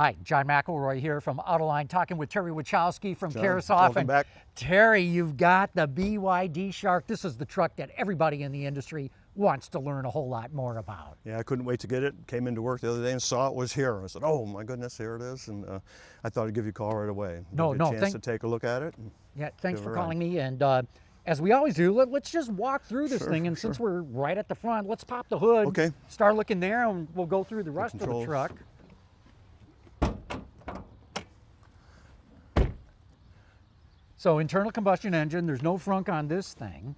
Hi, John McElroy here from Autoline, talking with Terry Woychowski from John, Caresoft. welcome back. Terry, you've got the BYD Shark. This is the truck that everybody in the industry wants to learn a whole lot more about. Yeah, I couldn't wait to get it. Came into work the other day and saw it was here. I said, oh my goodness, here it is. And I thought I'd give you a call right away. No, Get a chance to take a look at it. Yeah, thanks for calling me. And as we always do, let's just walk through this thing. And since we're right at the front, let's pop the hood, Okay. Start looking there, and we'll go through the rest of the truck. So internal combustion engine, there's no frunk on this thing.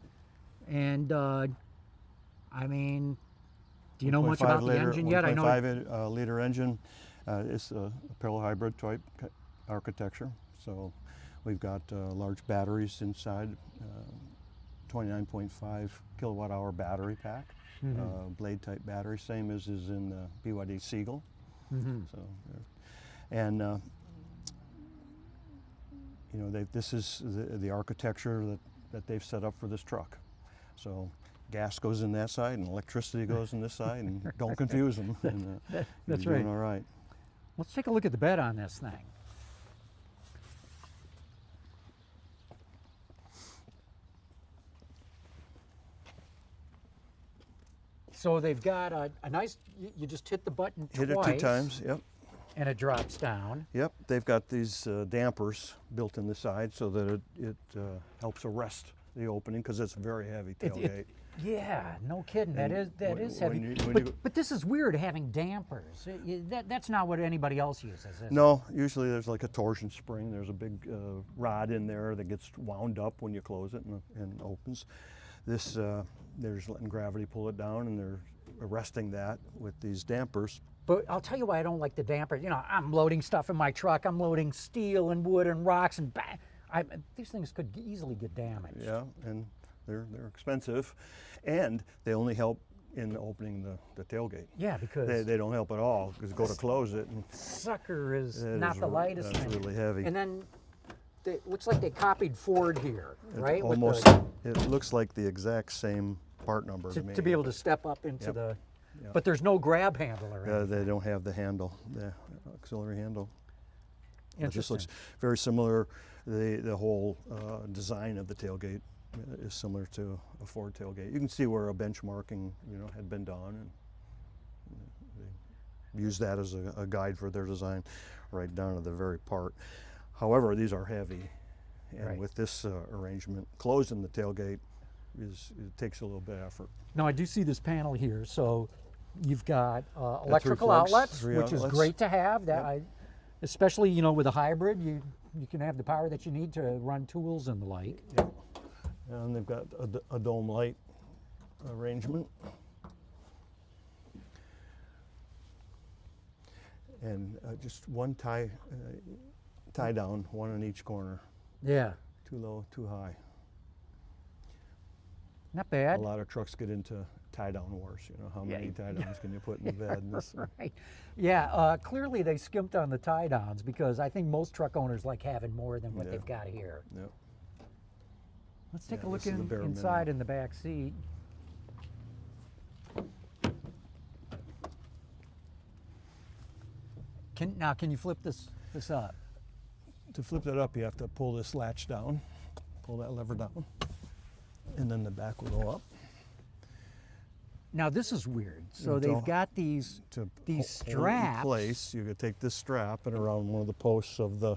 And I mean, do you know much about the engine yet? I know 1.5 liter engine. It's a parallel hybrid type architecture. So we've got large batteries inside, 29.5 kilowatt hour battery pack, blade type battery, same as is in the BYD Seagull. So, and you know, this is the architecture that they've set up for this truck. So gas goes in that side and electricity goes in this side, and don't confuse them. And, That's you're right. doing all right. Let's take a look at the bed on this thing. So they've got a nice, you just hit the button twice. Hit it 2 times, yep. And it drops down. Yep, they've got these dampers built in the side so that it helps arrest the opening, because it's a very heavy tailgate. Yeah, no kidding. That is heavy. But this is weird, having dampers. That's not what anybody else uses, is it? No, usually there's like a torsion spring. There's a big rod in there that gets wound up when you close it and opens. This, they're just letting gravity pull it down, and they're arresting that with these dampers. But I'll tell you why I don't like the dampers. You know, I'm loading stuff in my truck. I'm loading steel and wood and rocks, and these things could easily get damaged. Yeah, and they're expensive, and they only help in opening the tailgate. Yeah, because they don't help at all, because go to close it, and sucker is not the lightest thing. That's really heavy. And then it looks like they copied Ford here, right? Almost. It looks like the exact same part number to me. To be able to step up into the. Yep. But there's no grab handle or anything. They don't have the handle, the auxiliary handle. It just looks very similar. The whole design of the tailgate is similar to a Ford tailgate. You can see where a benchmarking, had been done, and they use that as a guide for their design, right down to the very part. However, these are heavy, and with this arrangement, closing the tailgate it takes a little bit of effort. Now I do see this panel here, so you've got electrical outlets, which is great to have. That especially with a hybrid, you can have the power that you need to run tools and the like. Yep. And they've got a dome light arrangement, and just one tie down, one on each corner. Yeah. Too low, too high. Not bad. A lot of trucks get into tie-down wars. How many tie-downs can you put in the bed? Right. Yeah, clearly they skimped on the tie-downs, because I think most truck owners like having more than what they've got here. Yep. Let's take a look inside in the back seat. Can you flip this up? To flip that up, you have to pull this latch down, pull that lever down, and then the back will go up. Now this is weird. So they've got these straps. In place, you could take this strap and around one of the posts of the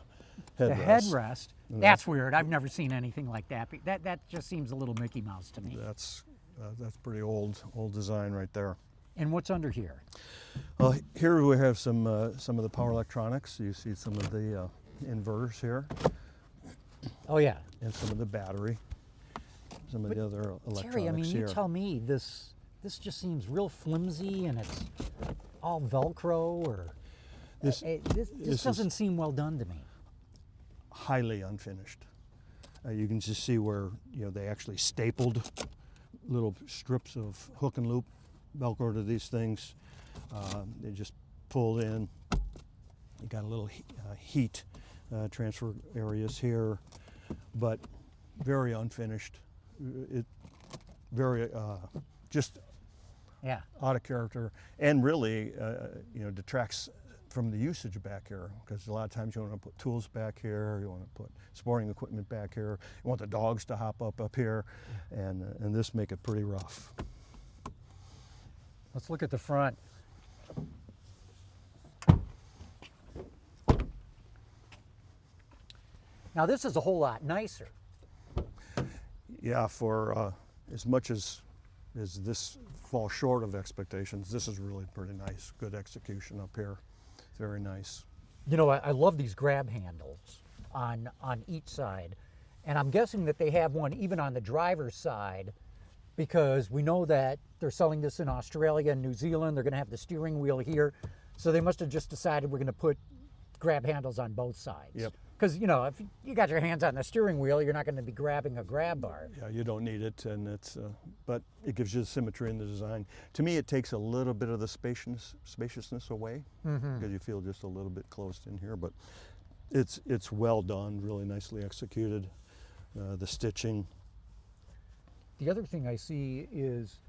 headrest. The headrest. That's weird. I've never seen anything like that. That just seems a little Mickey Mouse to me. That's pretty old design right there. And what's under here? Well, here we have some of the power electronics. You see some of the inverters here. Oh yeah. And some of the battery. Some of the other electronics Terry, I mean, here. you tell me this just seems real flimsy, and it's all Velcro, or this doesn't seem well done to me. Highly unfinished. You can just see where they actually stapled little strips of hook and loop Velcro to these things. They just pulled in. You got a little heat transfer areas here, but very unfinished. Very just out of character, and really detracts from the usage back here, because a lot of times you want to put tools back here, you want to put sporting equipment back here, you want the dogs to hop up here, and this make it pretty rough. Let's look at the front. Now this is a whole lot nicer. Yeah, for as much as this falls short of expectations, this is really pretty nice. Good execution up here. Very nice. You know, I love these grab handles on each side. And I'm guessing that they have one even on the driver's side, because we know that they're selling this in Australia and New Zealand. They're going to have the steering wheel here. So they must have just decided we're going to put grab handles on both sides. Yep. Because, you know, if you got your hands on the steering wheel, you're not going to be grabbing a grab bar. Yeah, you don't need it, and it's but it gives you the symmetry in the design. To me, it takes a little bit of the spaciousness away, because you feel just a little bit closed in here. But it's well done, really nicely executed. The stitching. The other thing I see is,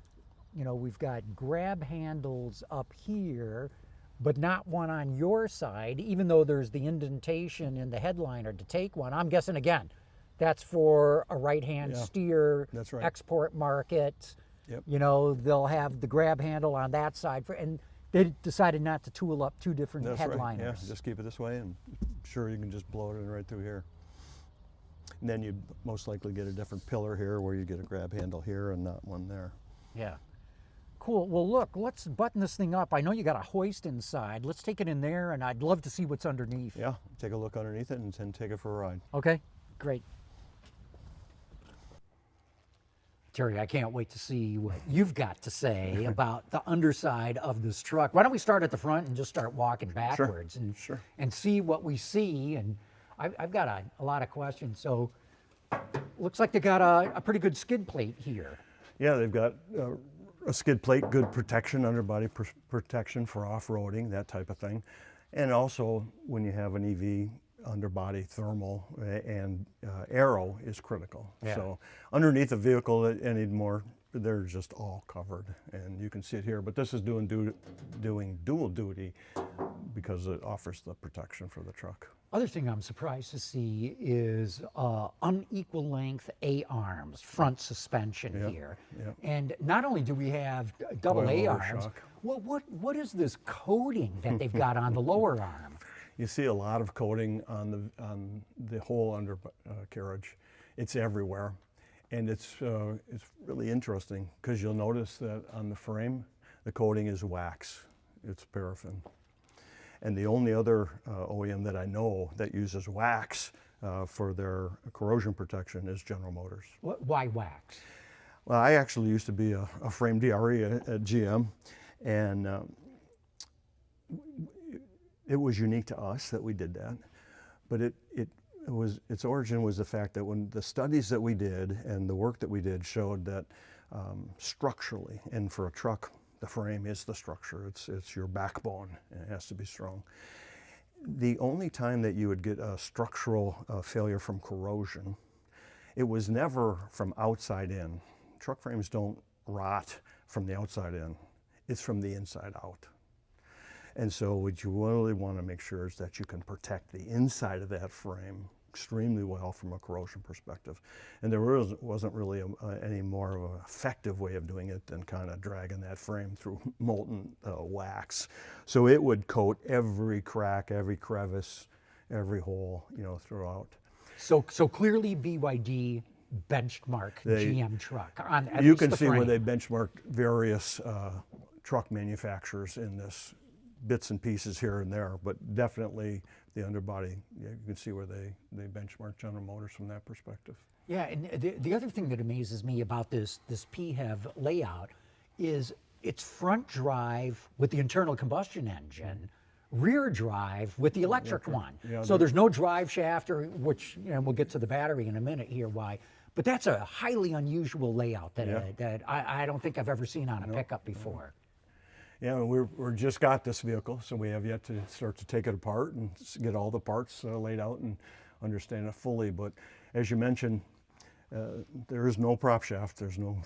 you know, we've got grab handles up here, but not one on your side, even though there's the indentation in the headliner to take one. I'm guessing, again, that's for a right-hand steer, That's right. export market. Yep. You know, they'll have the grab handle on that side, and they decided not to tool up two different That's headliners. right. Yeah, just keep it this way, and sure you can just blow it in right through here. And then you'd most likely get a different pillar here, where you get a grab handle here and not one there. Yeah. Cool. Well, look, let's button this thing up. I know you got a hoist inside. Let's take it in there, and I'd love to see what's underneath. Yeah, take a look underneath it and then take it for a ride. Okay, great. Terry, I can't wait to see what you've got to say about the underside of this truck. Why don't we start at the front and just start walking backwards and see what we see. And I've got a lot of questions. So looks like they got a pretty good skid plate here. Yeah, they've got a skid plate, good protection, underbody protection for off-roading, that type of thing. And also, when you have an EV, underbody thermal and aero is critical. Yeah. So underneath the vehicle anymore, they're just all covered, and you can see it here. But this is doing dual duty because it offers the protection for the truck. Other thing I'm surprised to see is unequal length A-arms, front suspension here. Yeah. And not only do we have double Coil A-arms, shock. what is this coating that they've got on the lower arm? You see a lot of coating on the whole undercarriage. It's everywhere, and it's really interesting, because you'll notice that on the frame, the coating is wax. It's paraffin. And the only other OEM that I know that uses wax for their corrosion protection is General Motors. Why wax? Well, I actually used to be a frame DRE at GM, and it was unique to us that we did that. But its origin was the fact that when the studies that we did and the work that we did showed that structurally, and for a truck, the frame is the structure. It's your backbone, and it has to be strong. The only time that you would get a structural failure from corrosion, it was never from outside in. Truck frames don't rot from the outside in. It's from the inside out. And so what you really want to make sure is that you can protect the inside of that frame extremely well from a corrosion perspective. And there wasn't really any more of an effective way of doing it than kind of dragging that frame through molten wax. So it would coat every crack, every crevice, every hole, you know, throughout. So clearly BYD benchmark GM truck on at You least can the see frame. where they benchmarked various truck manufacturers in this, bits and pieces here and there, but definitely the underbody, you can see where they benchmark General Motors from that perspective. Yeah, and the other thing that amazes me about this PHEV layout is it's front drive with the internal combustion engine, rear drive with the electric one. Yeah, so there's no drive shaft, or which, you know, we'll get to the battery in a minute here why. But that's a highly unusual layout that I don't think I've ever seen on a pickup before. Yeah, we're just got this vehicle, so we have yet to start to take it apart and get all the parts laid out and understand it fully. But as you mentioned, there is no prop shaft. There's no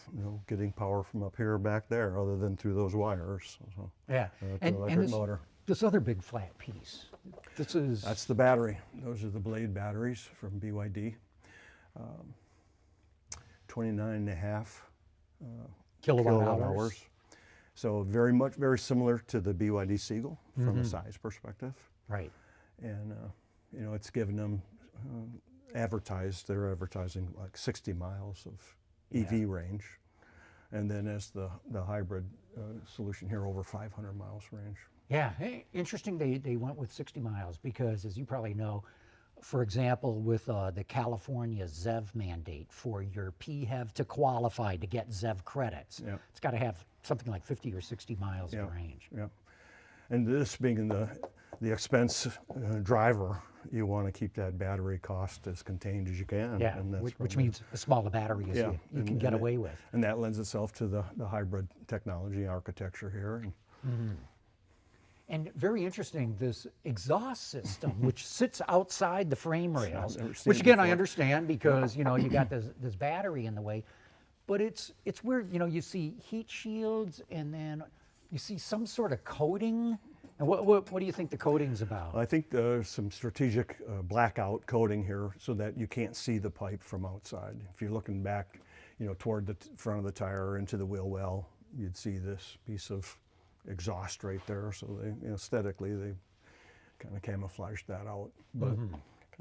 getting power from up here or back there, other than through those wires. So, Yeah, the electric motor. this other big flat piece? That's the battery. Those are the blade batteries from BYD. 29.5 kilowatt hours. So very similar to the BYD Seagull from a size perspective. Right. And you know, it's given them they're advertising like 60 miles of EV range, and then as the hybrid solution here, over 500 miles range. Yeah, hey, interesting they went with 60 miles because, as you probably know, for example, with the California ZEV mandate for your PHEV to qualify to get ZEV credits, it's got to have something like 50 or 60 miles of range. Yeah, and this being the expense driver, you want to keep that battery cost as contained as you can. Yeah, and that's which means a smaller battery is you can get away with. And that lends itself to the hybrid technology architecture here. And very interesting, this exhaust system, which sits outside the frame rails, never seen which it again I before. understand because you know you got this battery in the way, but it's weird. You know, you see heat shields and then you see some sort of coating. And what do you think the coating's about? I think there's some strategic blackout coating here so that you can't see the pipe from outside. If you're looking back, you know, toward the front of the tire into the wheel well, you'd see this piece of exhaust right there. So they, you know, aesthetically, they kind of camouflaged that out. But kind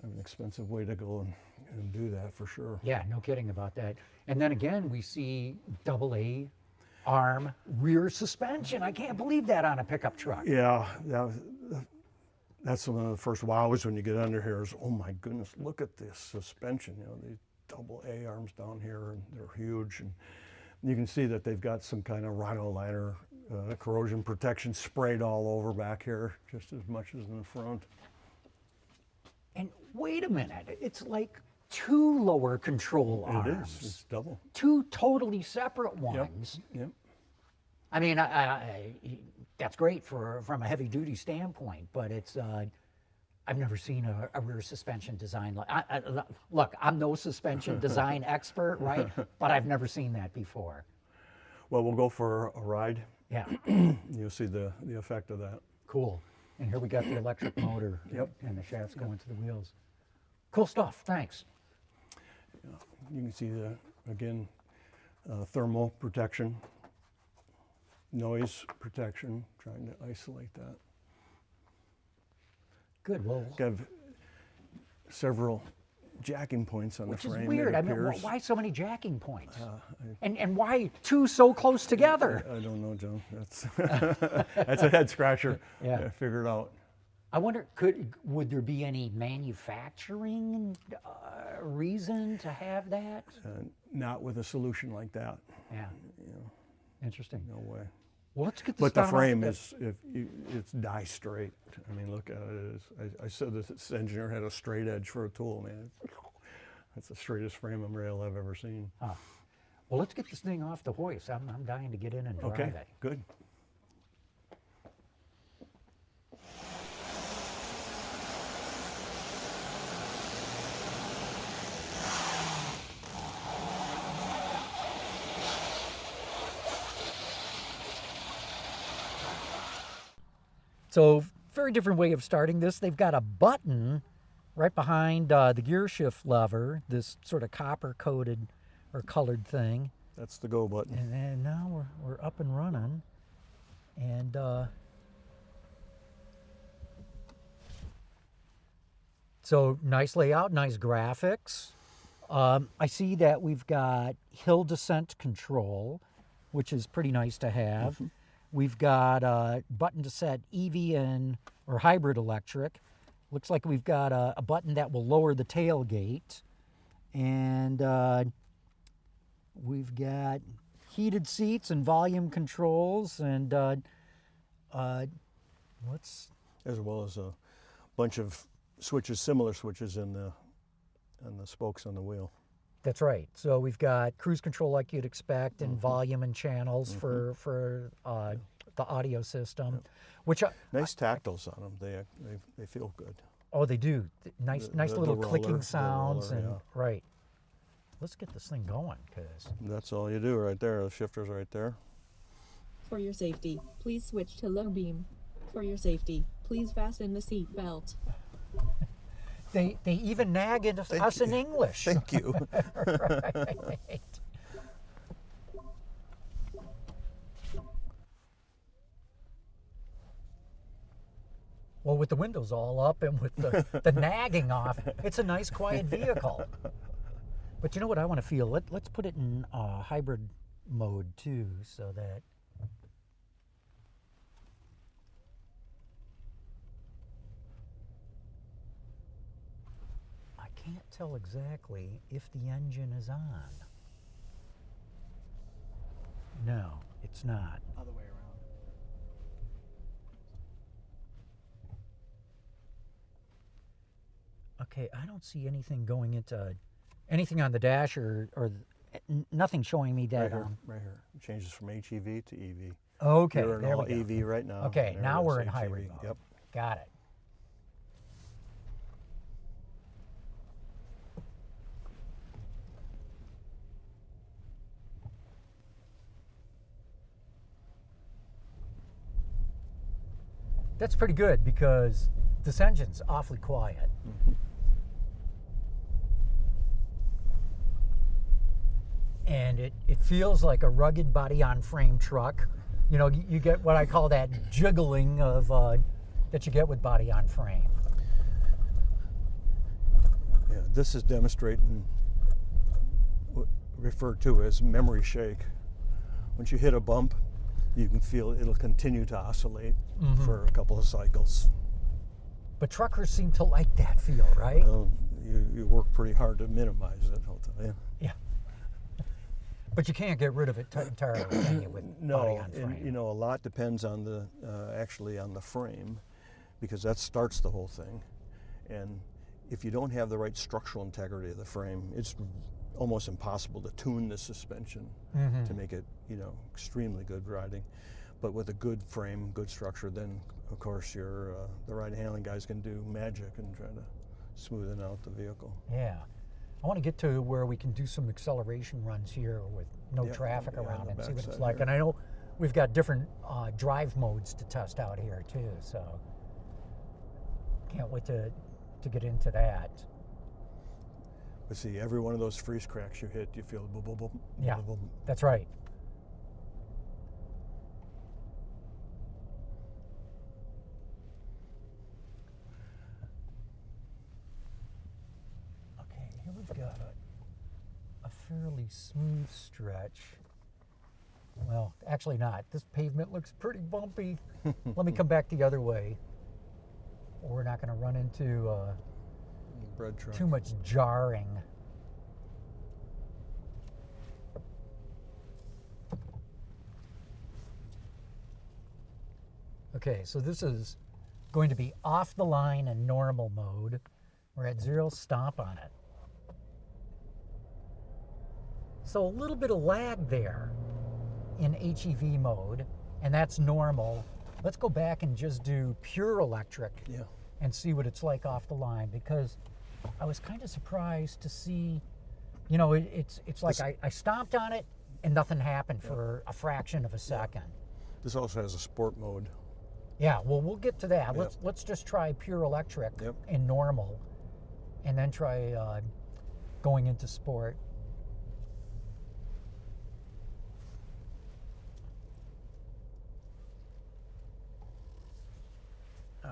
of an expensive way to go and do that for sure. Yeah, no kidding about that. And then again, we see AA arm rear suspension. I can't believe that on a pickup truck. Yeah, that's one of the first wows when you get under here is, oh my goodness, look at this suspension. You know, these AA arms down here, and they're huge. And you can see that they've got some kind of rhino-liner corrosion protection sprayed all over back here, just as much as in the front. And wait a minute, it's like two lower control arms. It is, it's double. Two totally separate ones. Yep. I mean, that's great from a heavy duty standpoint, but it's, I've never seen a rear suspension design like, look, I'm no suspension design expert, right? But I've never seen that before. Well, we'll go for a ride. Yeah. You'll see the effect of that. Cool. And here we got the electric motor. Yep. And the shafts going to the wheels. Cool stuff, thanks. You can see again, thermal protection, noise protection, trying to isolate that. Good, well. Have several jacking points on the Which is frame. weird. it I mean, appears. why so many jacking points? And why two so close together? I don't know, John. That's a head scratcher. Yeah. I figured out. I wonder, would there be any manufacturing reason to have that? Not with a solution like that. Yeah. You know, Interesting. no way. Well, let's get this But the down frame off it's die straight. I mean, look at it. I said this engineer had a straight edge for a tool, man. That's the straightest frame rail I've ever seen. Well, let's get this thing off the hoist. I'm dying to get in and drive Okay, it. good. So, very different way of starting this. They've got a button right behind the gear shift lever, this sort of copper-coated or colored thing. That's the go button. And then now we're up and running. And so nice layout, nice graphics. I see that we've got hill descent control, which is pretty nice to have. We've got a button to set EV or hybrid electric. Looks like we've got a button that will lower the tailgate. And we've got heated seats and volume controls and what's... As well as a bunch of switches, similar switches in the spokes on the wheel. That's right. So we've got cruise control like you'd expect and volume and channels for the audio system, which Nice tactiles on them. They feel good. oh, they do. Nice The little roller, clicking the sounds roller, and yeah. right. Let's get this thing going because That's all you do right there. The shifter's right there. For your safety, please switch to low beam. For your safety, please fasten the seat belt. They even nag at us in English. Thank you. Right. Well, with the windows all up and with the nagging off, it's a nice, quiet vehicle. But you know what I want to feel? Let's put it in hybrid mode too, so that I can't tell exactly if the engine is on. No, it's not. Other way around. Okay, I don't see anything going into anything on the dash or nothing showing me that. Right here. It changes from HEV to EV. Okay, You're in there all we go. EV right now. Okay, There now it we're is, in HEV. hybrid mode. Yep. Got it. That's pretty good because this engine's awfully quiet. Mm-hmm. And it feels like a rugged body-on-frame truck. You know, you get what I call that jiggling of that you get with body-on-frame. Yeah, this is demonstrating what referred to as memory shake. Once you hit a bump, you can feel it'll continue to oscillate for a couple of cycles. But truckers seem to like that feel, right? Well, you work pretty hard to minimize it, I'll tell you. Yeah. But you can't get rid of it entirely, can you, with body on frame? And, you know, a lot depends on the actually on the frame, because that starts the whole thing. And if you don't have the right structural integrity of the frame, it's almost impossible to tune the suspension to make it, you know, extremely good riding. But with a good frame, good structure, then of course the ride handling guys can do magic and try to smoothen out the vehicle. Yeah. I want to get to where we can do some acceleration runs here with no traffic around and see what it's like. Here. And I know we've got different drive modes to test out here too, so can't wait to get into that. But see, every one of those freeze cracks you hit, you feel boom, boom, boom, Yeah, boom, boom. that's right. Okay, here we've got a fairly smooth stretch. Well, actually not. This pavement looks pretty bumpy. Let me come back the other way. We're not going to run into Bread truck. too much jarring. Okay, so this is going to be off the line in normal mode. We're at 0 stomp on it. So a little bit of lag there in HEV mode, and that's normal. Let's go back and just do pure electric and see what it's like off the line, because I was kind of surprised to see, you know, it's like I stomped on it and nothing happened for a fraction of a second. This also has a sport mode. Yeah, well, we'll get to that. Let's just try pure electric in normal, and then try going into sport.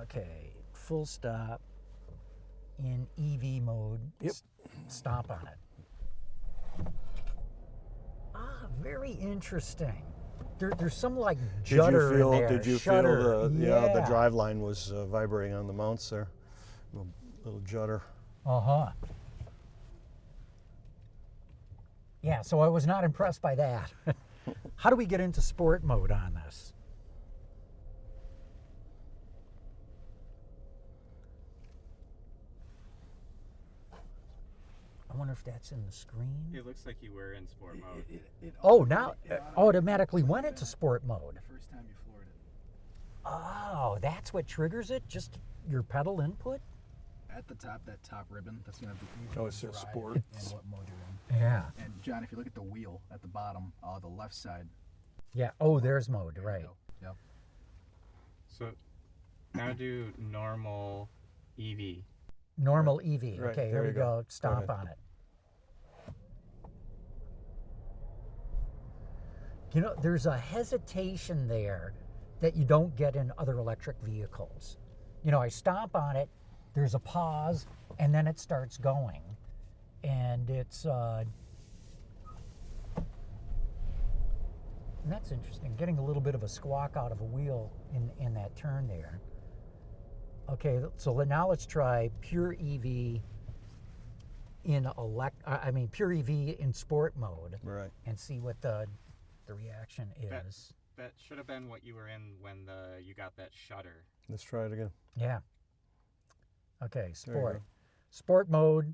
Okay, full stop in EV mode. Stomp on it. Ah, very interesting. There's some like judder in there. Did you shudder. feel the drive line was vibrating on the mounts there? Little judder. Uh-huh. Yeah, so I was not impressed by that. How do we get into sport mode on this? I wonder if that's in the screen. It looks like you were in sport mode. Oh, now it automatically went into sport mode. The first time you floored it. Oh, that's what triggers it? Just your pedal input? At the top, that top ribbon, that's going to be Oh, it says sport. and what mode you're in. Yeah. And John, if you look at the wheel at the bottom, the left side. Yeah. Oh, there's mode, There right. you go. Yep. So Now do normal EV. Normal EV. Right, Okay, there here we you go. go. Stomp ahead. on it. You know, there's a hesitation there that you don't get in other electric vehicles. You know, I stomp on it, there's a pause, and then it starts going. And it's, and that's interesting, getting a little bit of a squawk out of a wheel in that turn there. Okay, so now let's try pure EV in pure EV in sport mode. Right. And see what the reaction is. That should have been what you were in when you got that shutter. Let's try it again. Yeah. Okay, There you sport. go. Sport mode,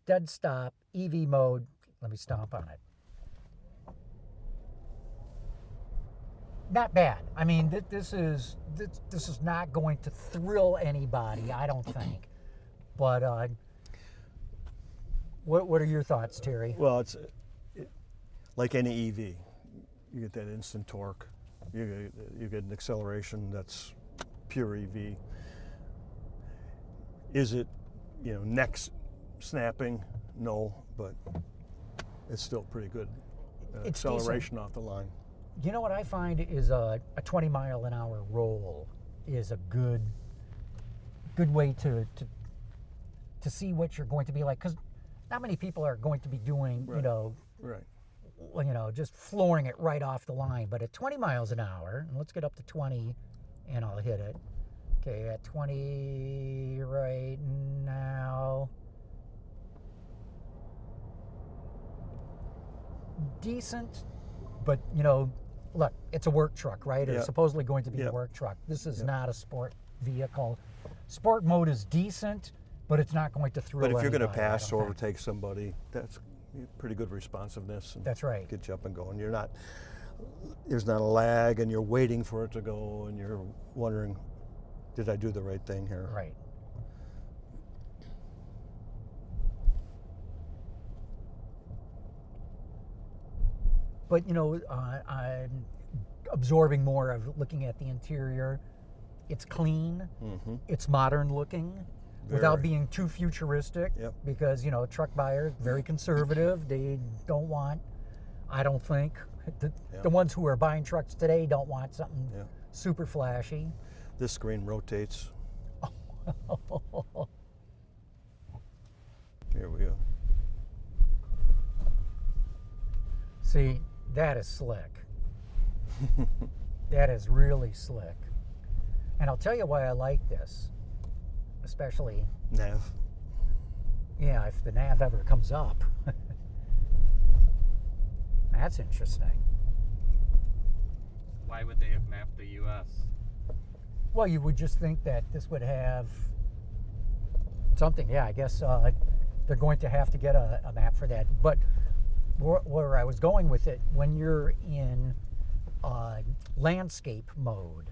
dead stop, EV mode. Let me stomp on it. Not bad. I mean, this is not going to thrill anybody, I don't think. But what are your thoughts, Terry? Well, it's like any EV. You get that instant torque. You get an acceleration that's pure EV. Is it, neck snapping? No, but it's still pretty good It's acceleration off the line. You know what I find is a 20 mile an hour roll is a good way to see what you're going to be like, because not many people are going to be doing Right. just flooring it right off the line. But at 20 miles an hour, and let's get up to 20 and I'll hit it. Okay, at 20 right now. Decent, but look, it's a work truck, right? Yeah. It's supposedly going to be Yeah. a work truck. This is Yeah. not a sport vehicle. Sport mode is decent, but it's not going to thrill But if you're going to anybody, I pass don't or think. overtake somebody, that's pretty good responsiveness. And That's right. get you up and going. There's not a lag, and you're waiting for it to go, and you're wondering, did I do the right thing here? Right. But I'm absorbing more of looking at the interior. It's clean. Mm-hmm. It's modern looking, without Very. being too futuristic. Yep. Because truck buyers very conservative. They don't want. I don't think the ones who are buying trucks today don't want something Yeah. super flashy. This screen rotates. Here we go. See, that is slick. That is really slick. And I'll tell you why I like this, especially, Nav. if the nav ever comes up. That's interesting. Why would they have mapped the U.S.? Well, you would just think that this would have something. Yeah, I guess they're going to have to get a map for that. But where I was going with it, when you're in landscape mode,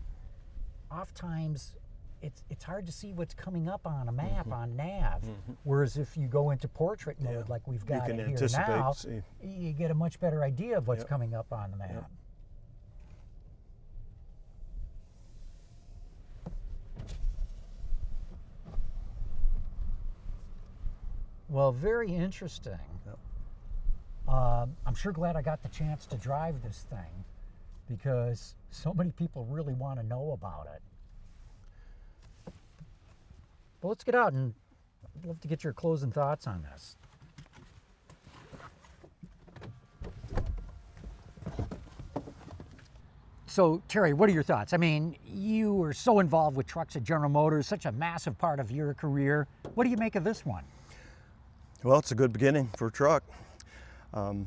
oftentimes it's hard to see what's coming up on a map on nav. Whereas if you go into portrait mode, like we've got can it here anticipate, now, see. you get a much better idea of what's Yep. coming up on the map. Yep. Well, very interesting. Yep. I'm sure glad I got the chance to drive this thing, because so many people really want to know about it. But let's get out, and I'd love to get your closing thoughts on this. So, Terry, what are your thoughts? I mean, you were so involved with trucks at General Motors, such a massive part of your career. What do you make of this one? Well, it's a good beginning for a truck. The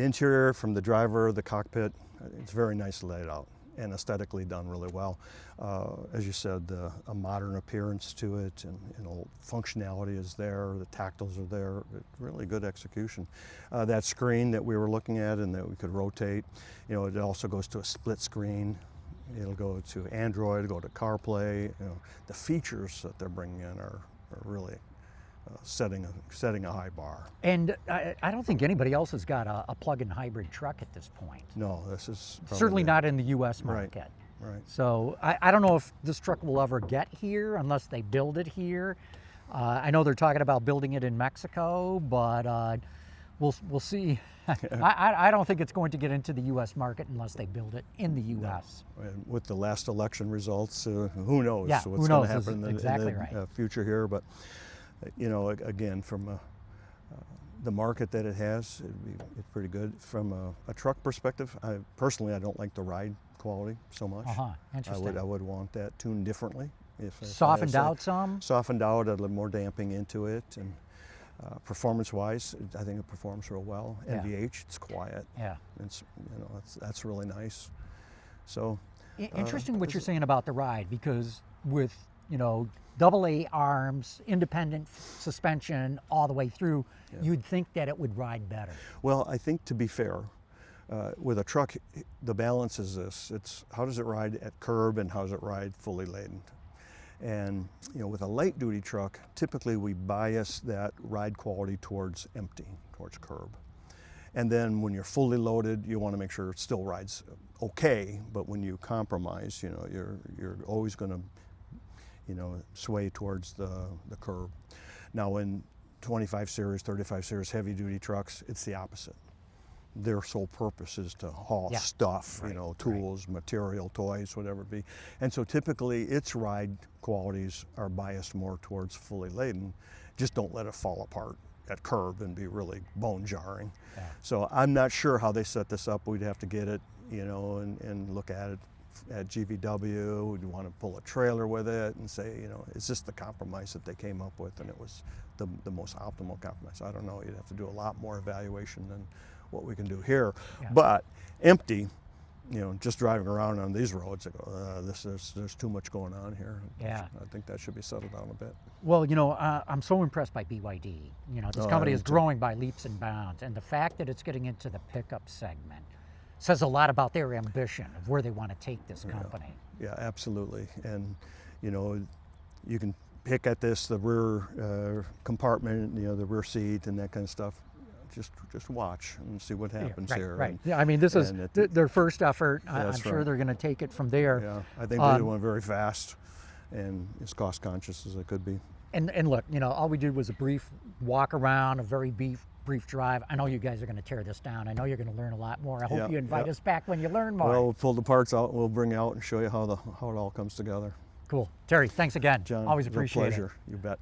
interior, from the driver, the cockpit, it's very nicely laid out and aesthetically done really well. As you said, a modern appearance to it, and functionality is there. The tactiles are there. Really good execution. That screen that we were looking at and that we could rotate, it also goes to a split screen. It'll go to Android, go to CarPlay. The features that they're bringing in are really setting a high bar. And I don't think anybody else has got a plug-in hybrid truck at this point. No, this is probably Certainly not in the U.S. Right. market. Right. So I don't know if this truck will ever get here unless they build it here. I know they're talking about building it in Mexico, but we'll see. I don't think it's going to get into the U.S. market unless they build it in the U.S. And with the last election results, who knows Yeah, what's who going knows to is happen exactly in the right. future here. But you know, again, from the market that it has, it's pretty good. From a truck perspective, I don't like the ride quality so much. Interesting. I would want that tuned differently. If Softened out some? Softened out, a little more damping into it, and performance-wise, I think it performs real well. Yeah. NVH, it's quiet. Yeah. It's that's really nice. So Interesting what you're saying about the ride, because with AA arms, independent suspension all the way through, you'd think that it would ride better. Well, I think, to be fair, with a truck, the balance is this: it's how does it ride at curb and how does it ride fully laden. And with a light duty truck, typically we bias that ride quality towards empty, towards curb. And then when you're fully loaded, you want to make sure it still rides okay, but when you compromise, you're always going to sway towards the curb. Now in 25 series, 35 series heavy duty trucks, it's the opposite. Their sole purpose is to haul stuff, tools, material, toys, whatever it be. And so typically its ride qualities are biased more towards fully laden. Just don't let it fall apart at curb and be really bone jarring. Yeah. So I'm not sure how they set this up. We'd have to get it, and look at it at GVW. We'd want to pull a trailer with it and say, is this the compromise that they came up with? And it was the most optimal compromise. I don't know. You'd have to do a lot more evaluation than what we can do here. Yeah. But empty, just driving around on these roads, I go, there's too much going on here. Yeah. I think that should be settled down a bit. Well, I'm so impressed by BYD. This company is growing by leaps and bounds, and the fact that it's getting into the pickup segment says a lot about their ambition of where they want to take this company. Yeah, absolutely. And you can pick at this, the rear compartment, the rear seat and that kind of stuff. Just watch and see what happens here. Right. And, Yeah, I mean, this is their first effort. I'm That's sure right. they're going to take it from there. Yeah, I think they went very fast and as cost conscious as they could be. And look, all we did was a brief walk around, a very brief drive. I know you guys are going to tear this down. I know you're going to learn a lot more. I hope you invite us back when you learn more. Well, we'll pull the parts out and we'll bring it out and show you how it all comes together. Cool. Terry, thanks again. John, always it was a appreciate pleasure. it. You bet.